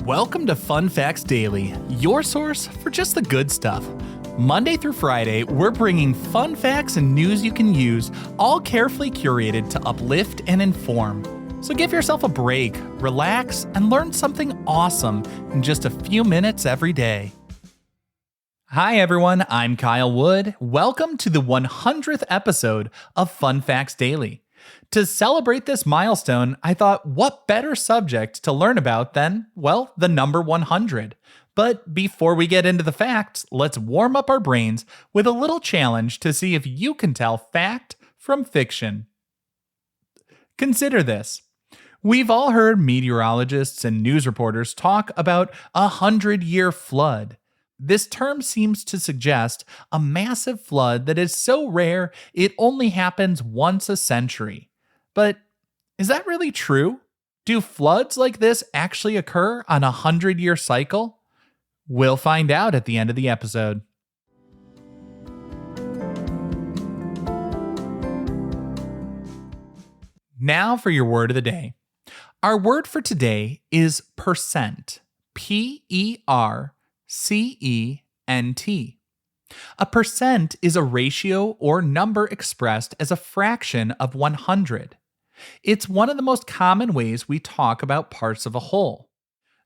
Welcome to Fun Facts Daily, your source for just the good stuff. Monday through Friday, we're bringing fun facts and news you can use, all carefully curated to uplift and inform. So give yourself a break, relax, and learn something awesome in just a few minutes every day. Hi everyone, I'm Kyle Wood. Welcome to the 100th episode of Fun Facts Daily. To celebrate this milestone, I thought what better subject to learn about than, well, the number 100. But before we get into the facts, let's warm up our brains with a little challenge to see if you can tell fact from fiction. Consider this. We've all heard meteorologists and news reporters talk about a 100-year flood. This term seems to suggest a massive flood that is so rare it only happens once a century. But is that really true? Do floods like this actually occur on a 100-year cycle? We'll find out at the end of the episode. Now for your word of the day. Our word for today is percent. P-E-R-C-E-N-T. A percent is a ratio or number expressed as a fraction of 100. It's one of the most common ways we talk about parts of a whole.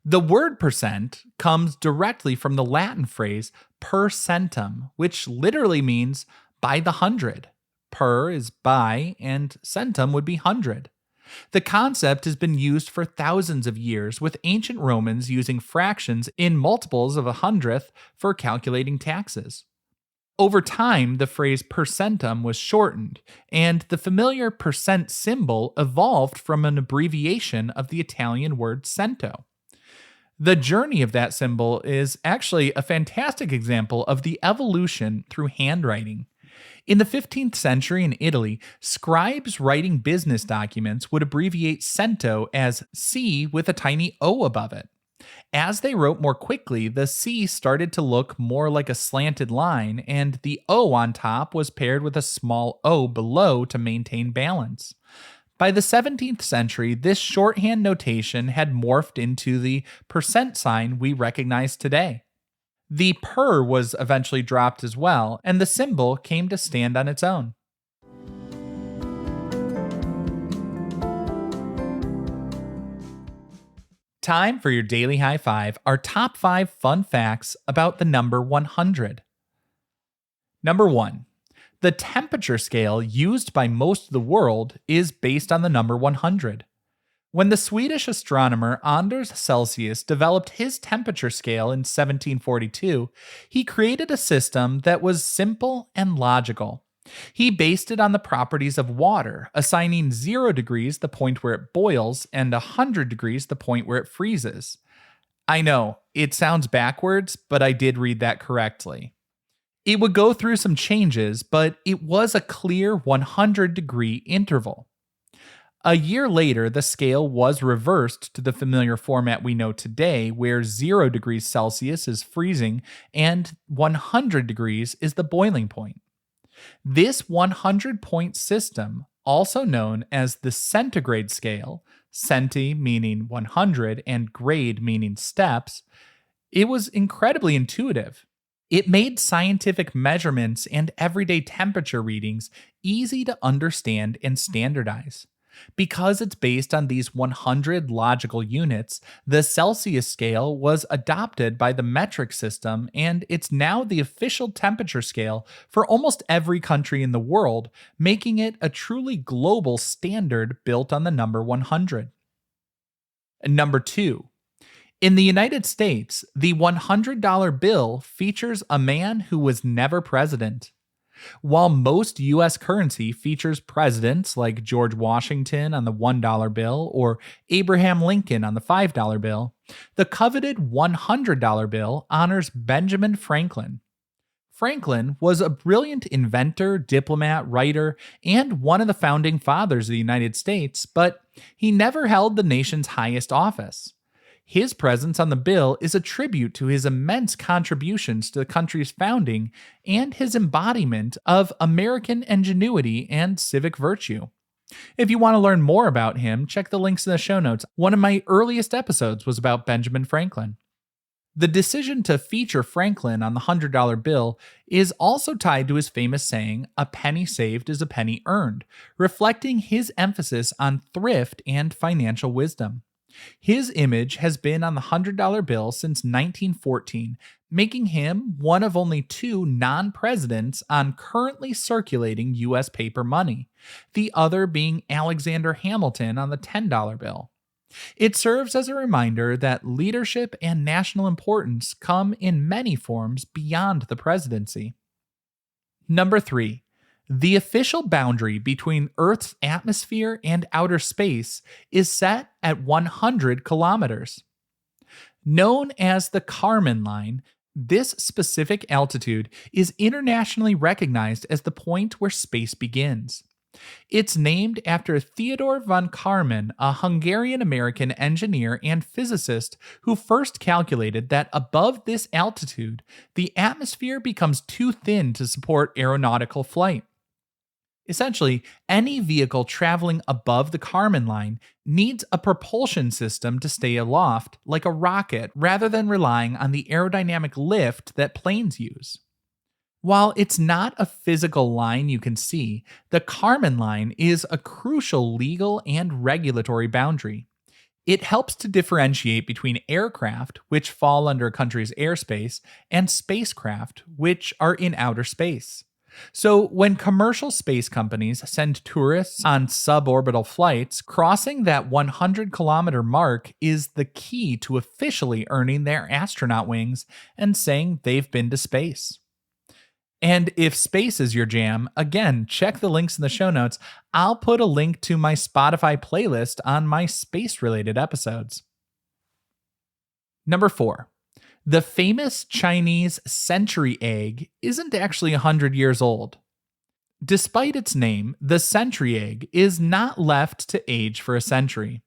The word percent comes directly from the Latin phrase per centum, which literally means by the hundred. Per is by, and centum would be hundred. The concept has been used for thousands of years, with ancient Romans using fractions in multiples of a hundredth for calculating taxes. Over time, the phrase percentum was shortened, and the familiar percent symbol evolved from an abbreviation of the Italian word cento. The journey of that symbol is actually a fantastic example of the evolution through handwriting. In the 15th century in Italy, scribes writing business documents would abbreviate cento as C with a tiny O above it. As they wrote more quickly, the C started to look more like a slanted line, and the O on top was paired with a small O below to maintain balance. By the 17th century, this shorthand notation had morphed into the percent sign we recognize today. The per was eventually dropped as well, and the symbol came to stand on its own. Time for your daily high five, our top 5 fun facts about the number 100. Number 1. The temperature scale used by most of the world is based on the number 100. When the Swedish astronomer Anders Celsius developed his temperature scale in 1742, he created a system that was simple and logical. He based it on the properties of water, assigning 0 degrees the point where it boils and 100 degrees the point where it freezes. I know, it sounds backwards, but I did read that correctly. It would go through some changes, but it was a clear 100-degree interval. A year later, the scale was reversed to the familiar format we know today, where 0 degrees Celsius is freezing and 100 degrees is the boiling point. This 100-point system, also known as the centigrade scale, centi meaning 100 and grade meaning steps, it was incredibly intuitive. It made scientific measurements and everyday temperature readings easy to understand and standardize. Because it's based on these 100 logical units, the Celsius scale was adopted by the metric system, and it's now the official temperature scale for almost every country in the world, making it a truly global standard built on the number 100. Number 2. In the United States, the $100 bill features a man who was never president. While most U.S. currency features presidents like George Washington on the $1 bill or Abraham Lincoln on the $5 bill, the coveted $100 bill honors Benjamin Franklin. Franklin was a brilliant inventor, diplomat, writer, and one of the founding fathers of the United States, but he never held the nation's highest office. His presence on the bill is a tribute to his immense contributions to the country's founding and his embodiment of American ingenuity and civic virtue. If you want to learn more about him, check the links in the show notes. One of my earliest episodes was about Benjamin Franklin. The decision to feature Franklin on the $100 bill is also tied to his famous saying, "A penny saved is a penny earned," reflecting his emphasis on thrift and financial wisdom. His image has been on the $100 bill since 1914, making him one of only two non-presidents on currently circulating US paper money, the other being Alexander Hamilton on the $10 bill. It serves as a reminder that leadership and national importance come in many forms beyond the presidency. Number 3. The official boundary between Earth's atmosphere and outer space is set at 100 kilometers. Known as the Kármán line, this specific altitude is internationally recognized as the point where space begins. It's named after Theodor von Kármán, a Hungarian-American engineer and physicist who first calculated that above this altitude, the atmosphere becomes too thin to support aeronautical flight. Essentially, any vehicle traveling above the Kármán line needs a propulsion system to stay aloft, like a rocket, rather than relying on the aerodynamic lift that planes use. While it's not a physical line you can see, the Kármán line is a crucial legal and regulatory boundary. It helps to differentiate between aircraft, which fall under a country's airspace, and spacecraft, which are in outer space. So, when commercial space companies send tourists on suborbital flights, crossing that 100-kilometer mark is the key to officially earning their astronaut wings and saying they've been to space. And if space is your jam, again, check the links in the show notes. I'll put a link to my Spotify playlist on my space-related episodes. Number 4. The famous Chinese century egg isn't actually 100 years old. Despite its name, the century egg is not left to age for a century.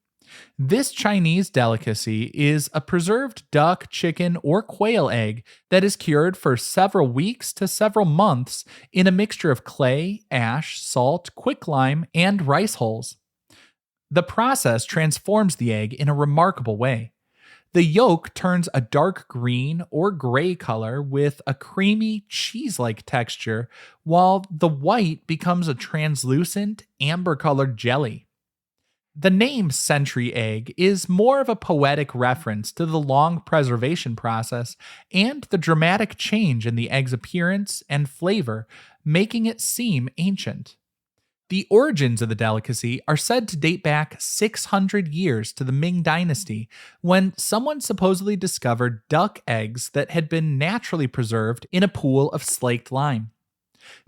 This Chinese delicacy is a preserved duck, chicken, or quail egg that is cured for several weeks to several months in a mixture of clay, ash, salt, quicklime, and rice hulls. The process transforms the egg in a remarkable way. The yolk turns a dark green or gray color with a creamy, cheese-like texture, while the white becomes a translucent, amber-colored jelly. The name century egg is more of a poetic reference to the long preservation process and the dramatic change in the egg's appearance and flavor, making it seem ancient. The origins of the delicacy are said to date back 600 years to the Ming Dynasty, when someone supposedly discovered duck eggs that had been naturally preserved in a pool of slaked lime.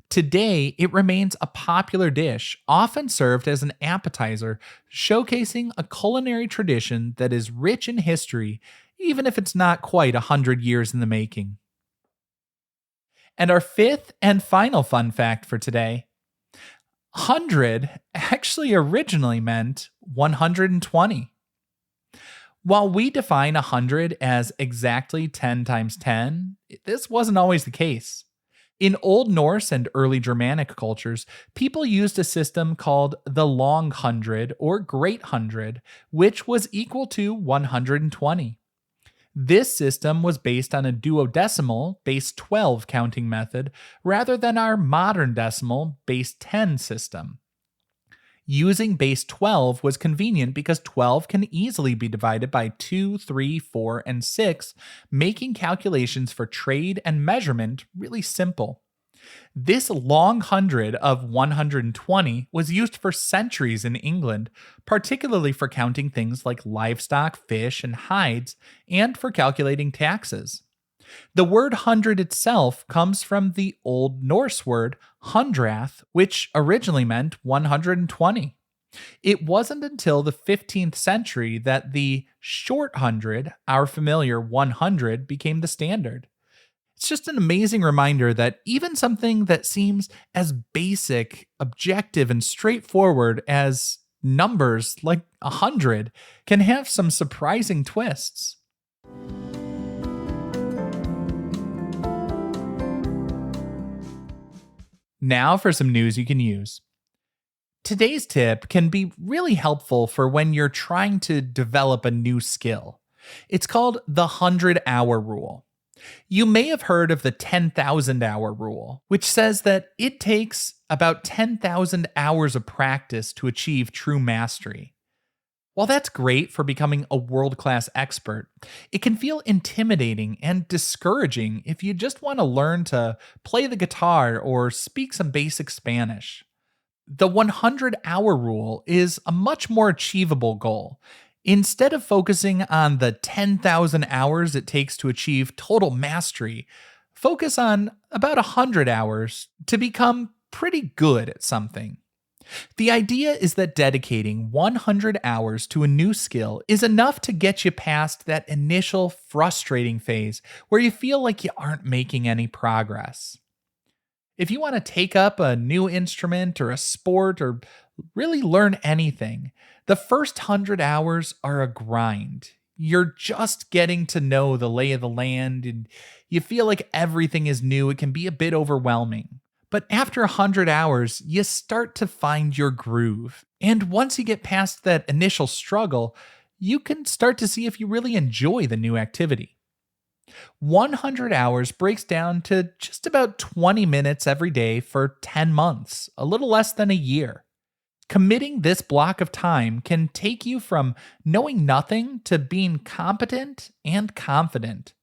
Today, it remains a popular dish, often served as an appetizer, showcasing a culinary tradition that is rich in history, even if it's not quite 100 years in the making. And our fifth and final fun fact for today: 100 actually originally meant 120. While we define 100 as exactly 10 times 10, this wasn't always the case. In Old Norse and early Germanic cultures, people used a system called the Long Hundred or Great Hundred, which was equal to 120. This system was based on a duodecimal, base 12 counting method, rather than our modern decimal, base 10 system. Using base 12 was convenient because 12 can easily be divided by 2, 3, 4, and 6, making calculations for trade and measurement really simple. This long hundred of 120 was used for centuries in England, particularly for counting things like livestock, fish, and hides, and for calculating taxes. The word hundred itself comes from the Old Norse word hundrath, which originally meant 120. It wasn't until the 15th century that the short hundred, our familiar 100, became the standard. It's just an amazing reminder that even something that seems as basic, objective, and straightforward as numbers like 100 can have some surprising twists. Now for some news you can use. Today's tip can be really helpful for when you're trying to develop a new skill. It's called the 100-hour rule. You may have heard of the 10,000-hour rule, which says that it takes about 10,000 hours of practice to achieve true mastery. While that's great for becoming a world-class expert, it can feel intimidating and discouraging if you just want to learn to play the guitar or speak some basic Spanish. The 100-hour rule is a much more achievable goal. Instead of focusing on the 10,000 hours it takes to achieve total mastery, focus on about 100 hours to become pretty good at something. The idea is that dedicating 100 hours to a new skill is enough to get you past that initial frustrating phase where you feel like you aren't making any progress. If you want to take up a new instrument or a sport or really learn anything, the first 100 hours are a grind. You're just getting to know the lay of the land and you feel like everything is new. It can be a bit overwhelming. But after 100 hours, you start to find your groove. And once you get past that initial struggle, you can start to see if you really enjoy the new activity. 100 hours breaks down to just about 20 minutes every day for 10 months, a little less than a year. Committing this block of time can take you from knowing nothing to being competent and confident.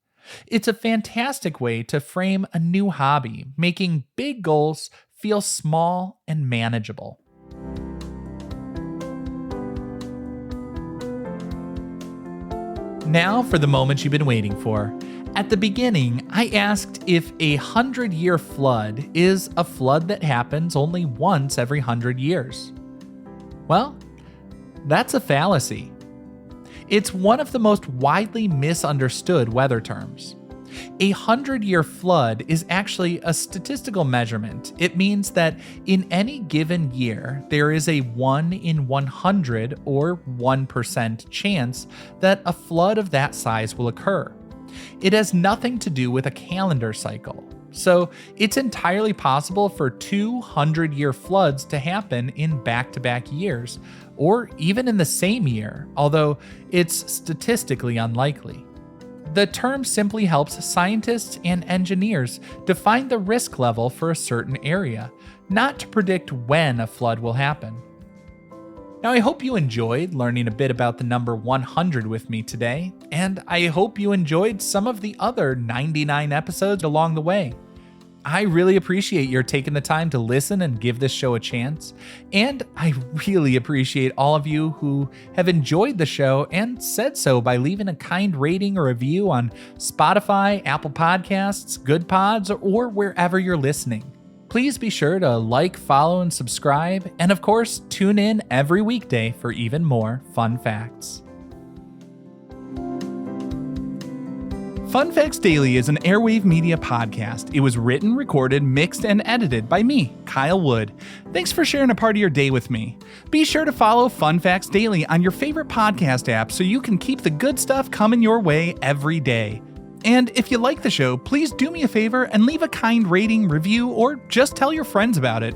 It's a fantastic way to frame a new hobby, making big goals feel small and manageable. Now for the moment you've been waiting for. At the beginning, I asked if a 100-year flood is a flood that happens only once every 100 years. Well, that's a fallacy. It's one of the most widely misunderstood weather terms. A 100-year flood is actually a statistical measurement. It means that in any given year, there is a 1 in 100 or 1% chance that a flood of that size will occur. It has nothing to do with a calendar cycle. So it's entirely possible for 200-year floods to happen in back-to-back years, or even in the same year, although it's statistically unlikely. The term simply helps scientists and engineers define the risk level for a certain area, not to predict when a flood will happen. Now, I hope you enjoyed learning a bit about the number 100 with me today, and I hope you enjoyed some of the other 99 episodes along the way. I really appreciate your taking the time to listen and give this show a chance, and I really appreciate all of you who have enjoyed the show and said so by leaving a kind rating or review on Spotify, Apple Podcasts, Good Pods, or wherever you're listening. Please be sure to like, follow, and subscribe, and of course, tune in every weekday for even more fun facts. Fun Facts Daily is an Airwave Media podcast. It was written, recorded, mixed, and edited by me, Kyle Wood. Thanks for sharing a part of your day with me. Be sure to follow Fun Facts Daily on your favorite podcast app so you can keep the good stuff coming your way every day. And if you like the show, please do me a favor and leave a kind rating, review, or just tell your friends about it.